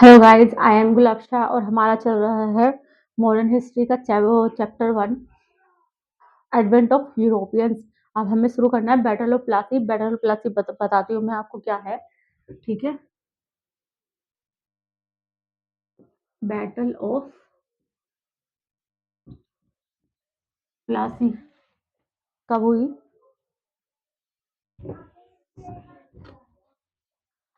Hello guys, I am गुलाबशाह और हमारा चल रहा है मॉडर्न हिस्ट्री का चैप्टर 1 एडवेंट ऑफ यूरोपियंस। अब हमें शुरू करना है battle of Plassey. Battle of Plassey बताती हूँ मैं आपको क्या है। ठीक है, बैटल ऑफ प्लासी कब हुई?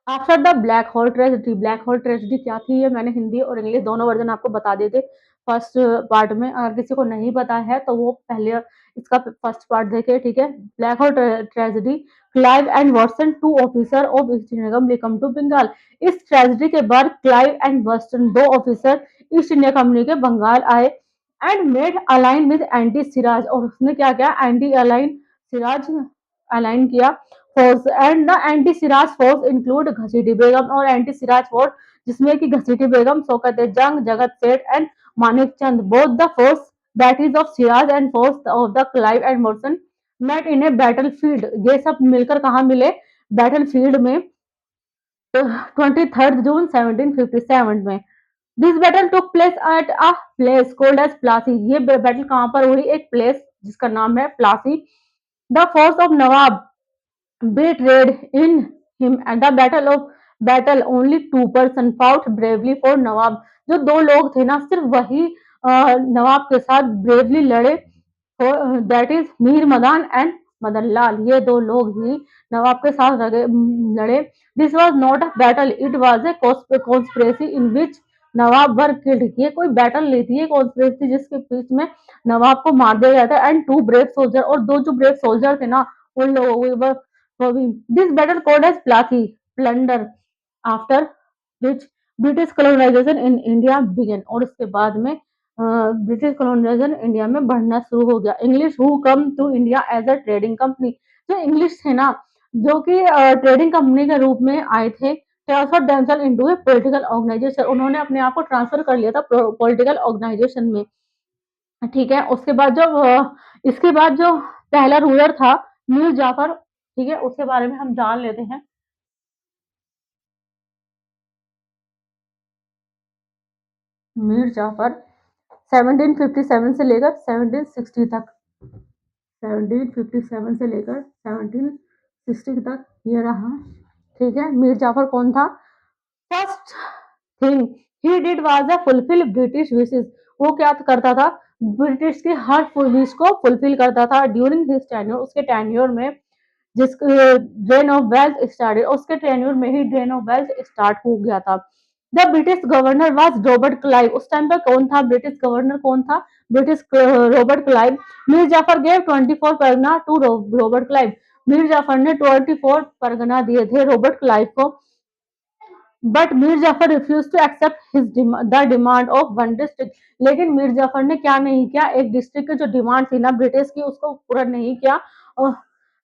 After the black hole tragedy. Black hole tragedy क्या थी, ये मैंने हिंदी और इंग्लिश दोनों वर्जन आपको बता दिए थे फर्स्ट पार्ट में। अगर किसी को नहीं पता है तो वो पहले इसका फर्स्ट पार्ट देखे। ठीक है, black hole tragedy. Clive and Watson, two officer of East India Company come to Bengal. इस ट्रेजेडी के बाद क्लाइव एंड वर्सन, दो ऑफिसर ईस्ट इंडिया कंपनी के बंगाल आए and made align with anti Siraj. और उसने क्या किया, एंटी अलाइन सिराज अलाइन किया force. And the anti Siraj force include Ghaseti Begum और एंटी सिराज फोर्स, जिसमें कि घसीटी बेगम, Shaukat Jang, Jagat Seth and Manik Chand. Both the force that is of Siraj and force of the Clive and Watson met in a battle field. ये सब मिलकर कहाँ मिले? बैटल फील्ड में 23 जून 1757 में। This battle took place at a place called as Plassey. ये बैटल कहाँ पर हुई? एक प्लेस जिसका नाम है Plassey. The force of Nawab betrayed in him at the battle only two person fought bravely for नवाब। जो दो लोग थे ना, सिर्फ वही नवाब के साथ ब्रेवली लड़े। That is Mir Madan and Madan Lal. ये दो लोग ही नवाब के साथ लड़े। This was not a battle, it was a conspiracy in which nawab were killed. ये कोई बैटल नहीं थी, ये कॉन्स्पिरेसी जिसके बीच में नवाब को मार दिया गया था। एंड टू ब्रेव सोल्जर, और दो जो ब्रेव सोल्जर थे ना, उन लोगों को भी। This battle called as Plassey plunder after which British colonization in India began. और उसके बाद में ब्रिटिश कॉलोनाइजेशन इंडिया में बढ़ना शुरू हो गया। English who come to India as a trading company. जो इंग्लिश थे ना, जो कि ट्रेडिंग कंपनी के रूप में आए थे, ट्रांसफर देमसेल्फ इनटू ए पॉलिटिकल ऑर्गेनाइजेशन। उन्होंने अपने आप को ट्रांसफर कर लिया था पॉलिटिकल ऑर्गेनाइजेशन में। ठीक है, उसके बाद जो इसके बाद जो पहला रूलर था मीर जाफर। ठीक है, उसके बारे में हम जान लेते हैं। मीर जाफर 1757 से लेकर 1760 तक, 1757 से लेकर 1760 तक ये रहा। ठीक है, मीर जाफर कौन था? First thing he did was a fulfil British wishes. वो क्या करता था? ब्रिटिश की हर विश को फुलफिल करता था। ड्यूरिंग हिज टेन्योर, उसके टेन्योर में जिस ड्रेन ऑफ वेल्थ स्टार्टेड, उसके टेन्योर में ही ड्रेन ऑफ वेल्थ स्टार्ट हो गया था। The British governor was Robert Clive. उस टाइम पर कौन था ब्रिटिश गवर्नर? कौन था? British Robert Clive. Mir Jafar gave 24 Pargana to Robert Clive. Mir Jafar ने 24 परगना दिए थे रॉबर्ट क्लाइव को। But Mir Jafar refuse to accept his the demand of one district. लेकिन मीर जाफर ने क्या नहीं किया? एक डिस्ट्रिक्ट की जो डिमांड थी ना ब्रिटिश की, उसको पूरा नहीं किया।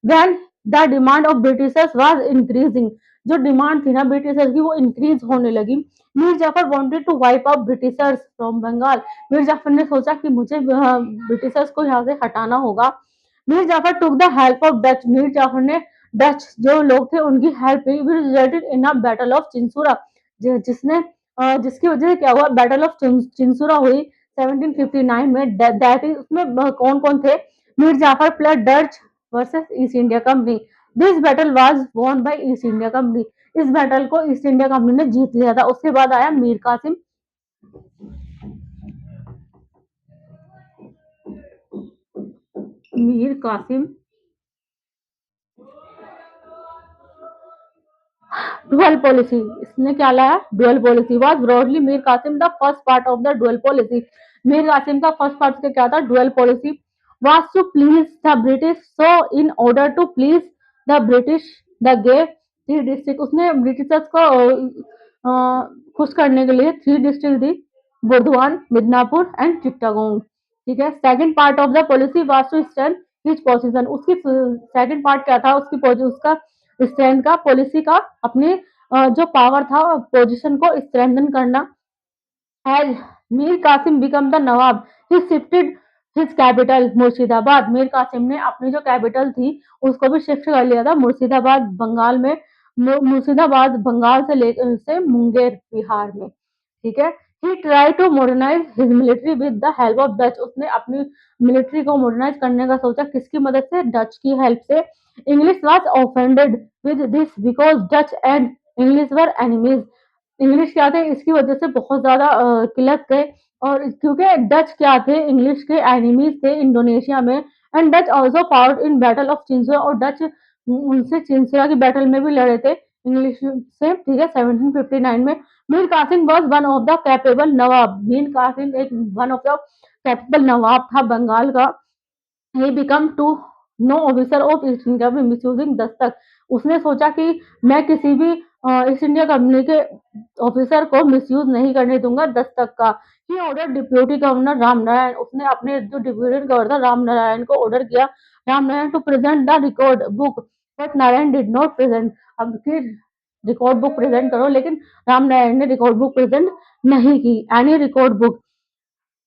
Then the demand of Britishers was increasing. जो डिमांड थी ना ब्रिटिशर्स की, वो इंक्रीज होने लगी। Mir Jafar wanted to wipe out Britishers from Bengal. Mir Jafar ने सोचा कि मुझे ब्रिटिशर्स को यहाँ से हटाना होगा। Mir Jafar took the help of Dutch. Mir Jafar ने डच जो लोग थे उनकी हेल्प ली। Resulted in a battle of Chinsurah, जिसने जिसकी वजह से क्या हुआ? बैटल ऑफ चिंसूरा हुई 1759 में। दैट इज, उसमें कौन कौन थे? Mir Jafar plus Dutch versus East India Company. This battle was won by East India Company. इस बैटल को ईस्ट इंडिया कंपनी ने जीत लिया था। उसके बाद आया मीर कासिम। मीर कासिम डुअल पॉलिसी, इसने क्या लाया? Dual policy was broadly Mir Kasim the first part of the dual policy. Mir Kasim का फर्स्ट पार्ट क्या था? Dual policy was to please the British. So in order to please the British the gave three district. उसने Britishers को खुश करने के लिए three district दी, बुर्दवान, मिदनापुर एंड चिट्टागोंग। ठीक है, second part of the policy was to strength his position. उसकी सेकंड पार्ट क्या था? उसका स्ट्रेंथ का, पॉलिसी का, अपने जो पावर था पोजीशन को स्ट्रेंथन करना। As Mir Kasim become the nawab, he shifted his capital Murshidabad. Mir Kasim ने अपनी जो कैपिटल थी उसको भी शिफ्ट कर लिया था मुर्शिदाबाद, बंगाल में। मुर्शिदाबाद बंगाल से मुंगेर बिहार में, ठीक है। He try to modernise his military with the help of Dutch, उसने अपनी मिलिट्री को मॉडर्नाइज करने का सोचा, किसकी मदद से, डच की हेल्प से। English was offended with this because Dutch and English were enemies, English क्या थे इसकी वजह से बहुत ज्यादा किलत गए, और क्योंकि डच क्या थे, इंग्लिश के एनिमीज थे इंडोनेशिया में। And Dutch also fought in battle of Chinsurah, और डच उनसे चिंसुआ की बैटल में भी लड़े थे इंग्लिश से, ठीक है, 1759 में। Mir Qasim was one of the capable nawab, Mir Qasim एक वन ऑफ द कैपेबल नवाब था बंगाल का। He become to know officer of East India में मिसयूजिंग दस्तक, उसने सोचा कि मैं किसी भी ईस्ट इंडिया कंपनी के ऑफिसर को मिसयूज नहीं करने दूंगा दस्तक का। He order deputy governor Ram Narayan, उसने अपने जो डिप्यूटी गवर्नर राम नारायण को ऑर्डर किया, Ram Narayan to present the record book, but Narayan did not present, अब फिर रिकॉर्ड बुक प्रेजेंट करो, लेकिन राम नारायण ने रिकॉर्ड बुक प्रेजेंट नहीं की, any record book,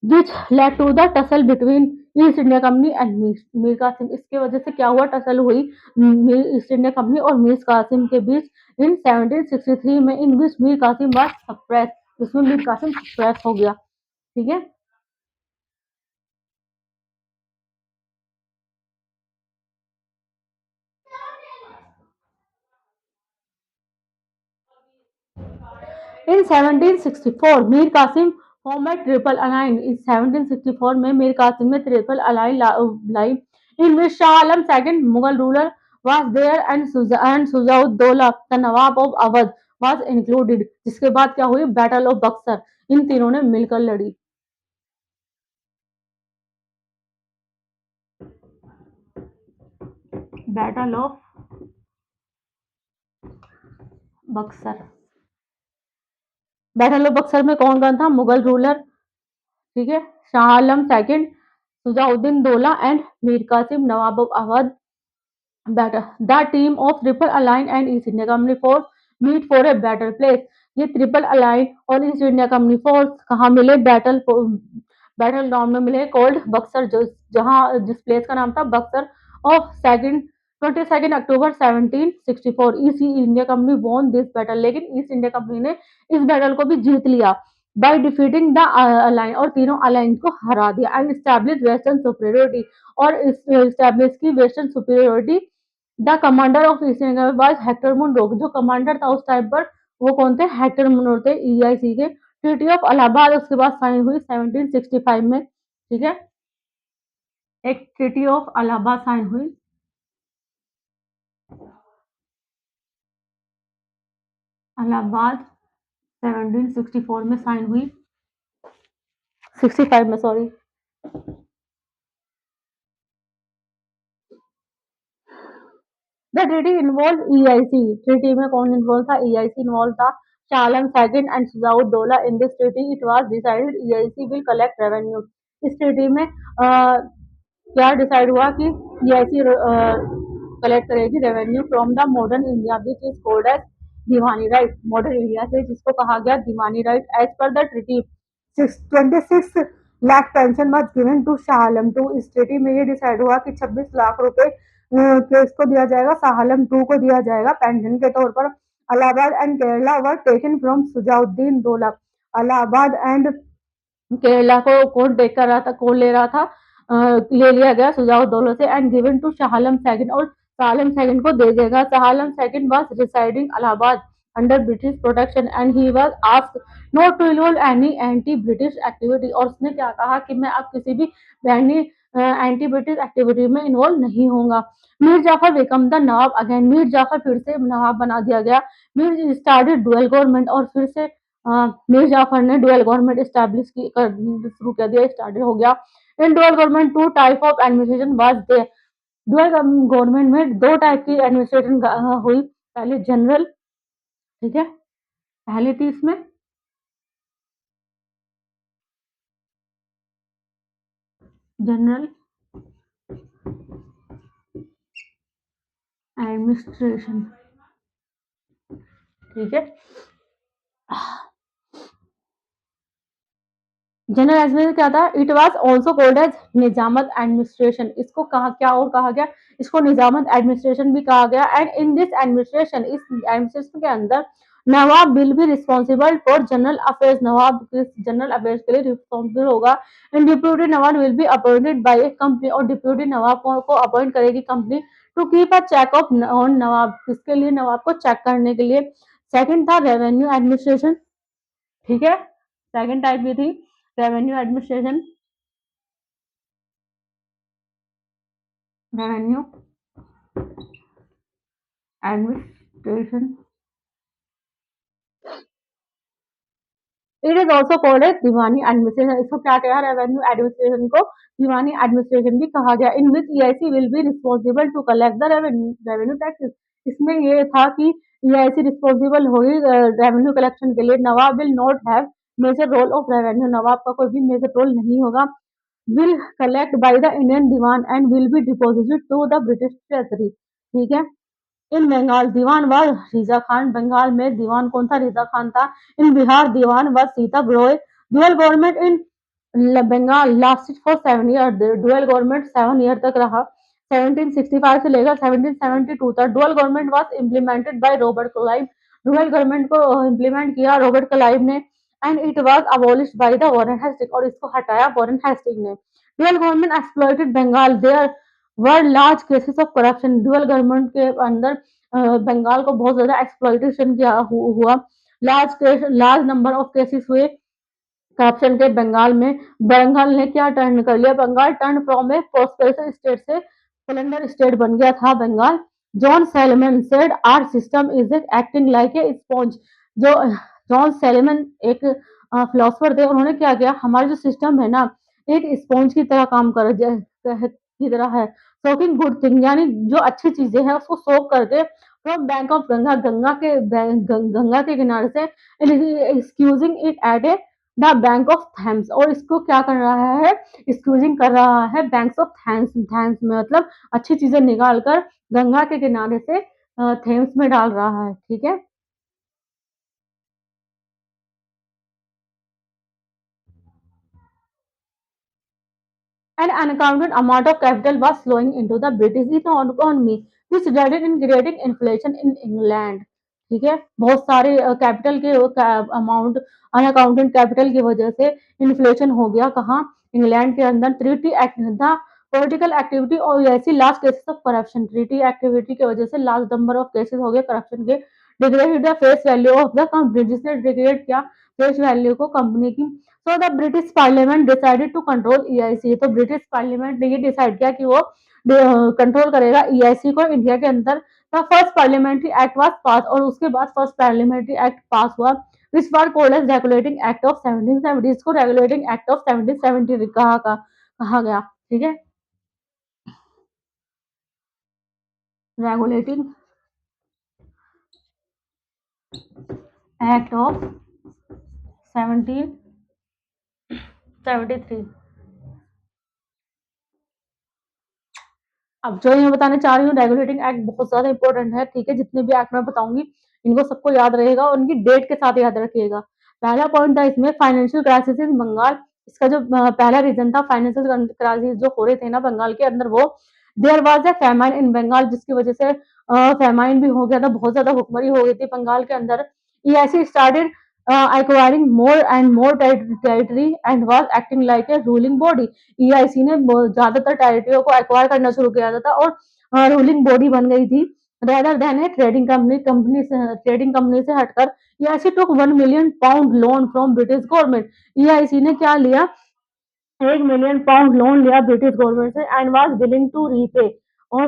which led to the tussle between East India Company and Mir Kasim, इसके वजह से क्या हुआ, टसल हुई ईस्ट इंडिया कंपनी और मीर कासिम के बीच इन 1763 में, in which Mir Qasim was suppress, इसमें मीर कासिम सप्रेस हो गया, ठीक है। In 1764 Mir Kasim form a triple alliance, इस 1764 में मीर कासिम ने ट्रिपल अलाइन लाई, in which Shah Alam second Mughal ruler was there and Shuja-ud-Daula the nawab of Awadh was included, जिसके बाद क्या हुई, बैटल ऑफ बक्सर, इन तीनों ने मिलकर लड़ी, battle of Buxar. Battle of Buxar में कौन कौन था, मुगल रूलर, ठीक है, Shah Alam second, Sujauddin Daula and Mir Qasim nawab of Awadh. The team of triple align and East India Company force meet for a battle place, ये ट्रिपल अलाइन और ईस्ट इंडिया कंपनी फोर्स कहाँ मिले, बैटल ग्राउंड में मिले, कोल्ड बक्सर, जो जहाँ जिस प्लेस का नाम था Buxar, of second 22 October 1764, east India company von this battle, लेकिन ईस्ट इंडिया कंपनी ने इस बैटल को भी जीत लिया, बाय डिफीटिंग द अलाइन, और तीनों अलाइन को हरा दिया, एंड स्टैब्लिश वेस्टर्न सुपीरियोरिटी, और स्टैब्लिश की western superiority. The commander of East India was Hector Munro, जो कमांडर था उस टाइम पर वो कौन थे, हेक्टर मुनरो थे, ईआईसी के। ट्रीटी ऑफ इलाहाबाद उसके बाद साइन हुई 1765 में, ठीक है, एक ट्रीटी ऑफ इलाहाबाद साइन हुई, इलाहाबाद 1764 में साइन हुई, 65 में sorry. The treaty involve EIC, treaty में कौन इन्वॉल्व था, ईआईसी इन्वॉल्व था, Shah Alam second and Shujauddaula, in this treaty it was decided EIC will collect revenue, इस ट्रीटी में क्या डिसाइड हुआ कि ईआईसी कलेक्ट करेगी revenue from the modern India which is called as diwani right, modern India से जिसको कहा गया दीवानी right, as per the treaty 26 lakh pension was given to Shah Alam to, इस ट्रीटी में ये डिसाइड हुआ कि 26 लाख रुपए किसको दिया जाएगा, शाह आलम टू को दिया जाएगा पेंशन के तौर पर। Allahabad and Kerala were taken from Sujauddin Daula, Allahabad and Kerala को कौन टेक कर रहा था, कौन ले रहा था, ले लिया गया सुजाउद्दौला से, and given to Shah Alam second, और शाह आलम सेकंड को दे देगा। Shah Alam second was residing Allahabad under British protection and he was asked not to involve any anti British activity, और उसने क्या कहा कि मैं अब किसी भी एंटी ब्रिटिश एक्टिविटी में इन्वॉल्व नहीं होगा। Mir Jafar become the nawab again, Mir Jafar फिर से नवाब बना दिया गया। मीर स्टार्टेड डुअल गवर्नमेंट, और फिर से मीर जाफर ने डुअल गवर्नमेंट स्टैब्लिश की शुरू कर दिया, स्टार्टेड हो गया। In dual government two type of administration was there, dual government में दो टाइप की एडमिनिस्ट्रेशन हुई, पहले जनरल, ठीक है, पहले थी इसमें जनरल एडमिनिस्ट्रेशन, ठीक है, जनरल एडमिनिस्ट्रेशन क्या था? It was also called as Nizamat administration. इसको कहा क्या और कहा गया? इसको निजामत एडमिनिस्ट्रेशन भी कहा गया। एंड इन दिस एडमिनिस्ट्रेशन, इस एडमिनिस्ट्रेशन के अंदर nawab will be responsible for general affairs. नवाब जनरल अफेयर्स के लिए रिस्पॉन्सिबल होगा। And deputy nawab will be appointed by a company, और डिप्यूटी नवाब को अपॉइंट करेगी company to keep a check of on nawab, किसके लिए? नवाब को चेक करने के लिए। सेकंड था रेवेन्यू एडमिनिस्ट्रेशन, ठीक है, सेकंड टाइप की थी revenue administration. Revenue administration, it is also called as Diwani administration. इसको क्या कहा? रेवेन्यू एडमिनिस्ट्रेशन को दीवानी एडमिनिस्ट्रेशन भी कहा गया। In which EIC will be responsible to collect the revenue taxes. इसमें ये था कि ईआईसी रिस्पॉन्सिबल होगी रेवेन्यू कलेक्शन के लिए। Nawab will not have major role of revenue, नवाब का कोई भी मेजर रोल नहीं होगा। Will collect by the Indian diwan and will be deposited to the British treasury, ठीक है। इन बंगाल दीवान व रिजा खान, बंगाल में दीवान कौन था? रिजा खान था। इन बिहार दीवान व Sita Roy. Dual government in Bengal lasted for 7 year. Dual government 7 year तक रहा। 1765 से लेकर 1772 तक dual government was implemented by Robert Clive. Dual government को इम्प्लीमेंट किया रॉबर्ट क्लाइव ने। And it was abolished by the Warren Hasting, और इसको हटाया वॉरेन हेस्टिंग ने। Dual government exploited Bengal, there were large cases of corruption. Dual government के अंदर बंगाल को बहुत ज्यादा एक्सप्लॉइटेशन किया हुआ। लार्ज नंबर ऑफ केसेस हुए करप्शन के बंगाल में। बंगाल ने क्या टर्न कर लिया? Bengal turn from a prosperous state से सिलेंडर स्टेट बन गया था Bengal. John Selman said our system is acting like a sponge. जो जॉन सेलमन एक फिलोसफर थे, उन्होंने क्या किया? हमारा जो सिस्टम है ना, एक स्पॉन्ज की तरह काम कर की तरह है। सोकिंग गुड थिंग, यानी जो अच्छी चीजें हैं उसको सोक करके from bank of Ganga, Ganga के किनारे से squeezing it at a the bank of Thames, और इसको क्या कर रहा है? एक्सक्यूजिंग कर रहा है बैंक ऑफ थैम्स। थैम्स में मतलब अच्छी चीजें निकाल कर गंगा के किनारे से थेम्स में डाल रहा है, ठीक है। An unaccounted amount of capital was flowing into the British economy, which resulted in creating inflation in England. ठीक है, बहुत सारे कैपिटल के अमाउंट, अनअकाउंटेड कैपिटल की वजह से इन्फ्लेशन हो गया। कहाँ? इंग्लैंड के अंदर। ट्रीटी एक्ट था पॉलिटिकल एक्टिविटी और ऐसी large cases of corruption. Treaty activity की वजह से लार्ज नंबर ऑफ केसेस हो गए करप्शन के। Degrade the face value of the company, जिसने डिग्रेड किया फेस वैल्यू को कंपनी की। So the British parliament decided to control EIC. तो ब्रिटिश पार्लियामेंट ने ये डिसाइड किया कि वो कंट्रोल करेगा ईआईसी को इंडिया के अंदर। The first parliamentary act was pass, और उसके बाद फर्स्ट पार्लियामेंट्री एक्ट पास हुआ, which were called as regulating act of 1770। इसको रेगुलेटिंग एक्ट ऑफ 1770 कहा गया, ठीक है। Regulating act of 1773। अब जो मैं बताने चाह रही हूँ, रेगुलेटिंग एक्ट बहुत ज्यादा इंपॉर्टेंट है, ठीक है। जितने भी एक्ट मैं बताऊंगी इनको सबको याद रहेगा और उनकी डेट के साथ याद रखिएगा। पहला पॉइंट था इसमें फाइनेंशियल क्राइसिस इन बंगाल। इसका जो पहला रीजन था फाइनेंशियल क्राइसिस जो हो रहे थे ना बंगाल के अंदर, वो देयर वाज ए फैमाइन इन बंगाल, जिसकी वजह से फैमाइन भी हो गया था, बहुत ज्यादा भुखमरी हो गई थी बंगाल के अंदर। ये ऐसे started acquiring more and more territory and was acting like a ruling body। EIC ने ज्यादातर टेरिटरियों को एक्वायर करना शुरू किया था और रूलिंग बॉडी बन गई थी। Rather than a trading trading company से हटकर EIC took 1 million pound loan from British government. EIC ने क्या लिया? 1 मिलियन पाउंड लोन लिया ब्रिटिश गवर्नमेंट से and was willing to repay. और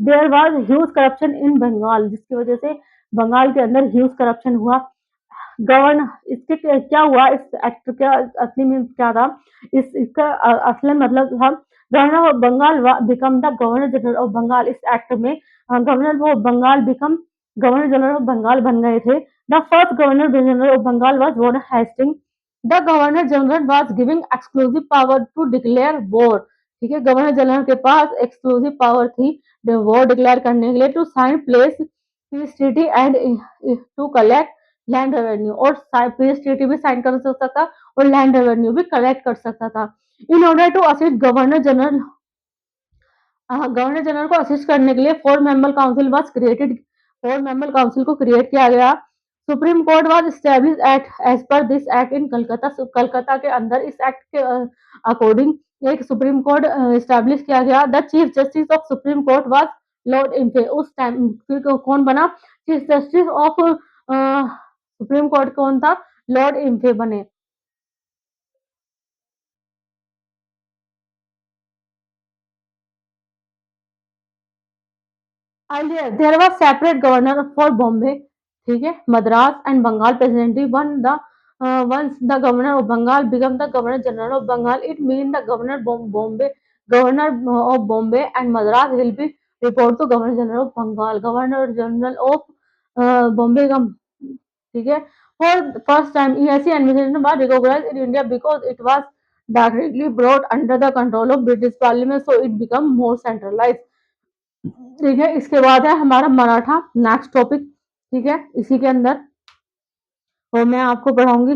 there was huge corruption in Bengal, जिसकी वजह से बंगाल के अंदर ह्यूज करप्शन हुआ। गवर्न इसके क्या हुआ? इस एक्ट का असली में क्या था? इसका असली मतलब था governor of Bengal become the governor general of Bengal. इस एक्ट में governor of Bengal become governor general of Bengal बन गए थे। The first governor general of Bengal was Warren Hasting. The governor general was giving exclusive power to declare war. ठीक है, governor general के पास exclusive power थी वॉर डिक्लेयर करने के लिए, to sign place peace treaty and to collect land revenue. और peace treaty भी साइन कर सकता था और लैंड रेवेन्यू भी कलेक्ट कर सकता था। In order to assist governor general को असिस्ट करने के लिए 4 member council was created. 4 member council को क्रिएट किया गया। Supreme court was establish at as per this act in Calcutta. Calcutta के अंदर इस एक्ट के अकॉर्डिंग एक सुप्रीम कोर्ट एस्टेब्लिश किया गया। The chief justice of supreme court was Lord Impey. उस टाइम फिर कौन बना chief justice of supreme court? कौन था? लॉर्ड इम्फे बने। Earlier, there was separate governor for Bombay, ठीक है, Madras and Bengal presidency. Once the governor of Bengal became the governor general of Bengal, it means the governor of Bombay and Madras will be report to governor general of Bengal. Governor general of Bombay का, ठीक है, for the first time EIC administration was recognized in India because it was directly brought under the control of British Parliament, so it became more centralized. ठीक है, इसके बाद है हमारा Maratha next topic. ठीक है, इसी के अंदर और मैं आपको पढ़ाऊंगी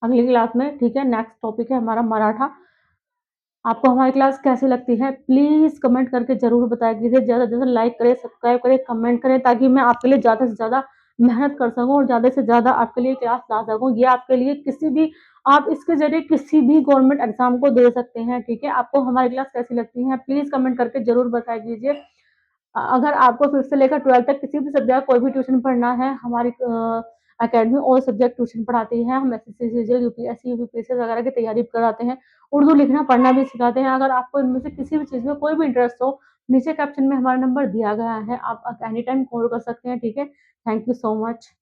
अगली क्लास में। ठीक है, नेक्स्ट टॉपिक है हमारा मराठा। आपको हमारी क्लास कैसी लगती है प्लीज कमेंट करके जरूर बताया कीजिए। ज़्यादा से ज़्यादा लाइक करें, सब्सक्राइब करें, कमेंट करें, ताकि मैं आपके लिए ज़्यादा से ज़्यादा मेहनत कर सकूं और ज़्यादा से ज़्यादा आपके लिए क्लास ला सकूं। ये आपके लिए किसी भी, आप इसके जरिए किसी भी गवर्नमेंट एग्जाम को दे सकते हैं। ठीक है, आपको हमारी क्लास कैसी लगती है प्लीज कमेंट करके जरूर बताया कीजिए। अगर आपको फिफ्थ से लेकर 12th तक किसी भी सब्जेक्ट कोई भी ट्यूशन पढ़ना है, हमारी अकेडमी ऑल सब्जेक्ट ट्यूशन पढ़ाती है। हम एसएससी, सीजीएल, यूपीएससी, यूपीपीएससी वगैरह की तैयारी कराते हैं। उर्दू लिखना पढ़ना भी सिखाते हैं। अगर आपको इनमें से किसी भी चीज़ में कोई भी इंटरेस्ट हो, नीचे कैप्शन में हमारा नंबर दिया गया है, आप एनी टाइम कॉल कर सकते हैं। ठीक है, थैंक यू सो मच।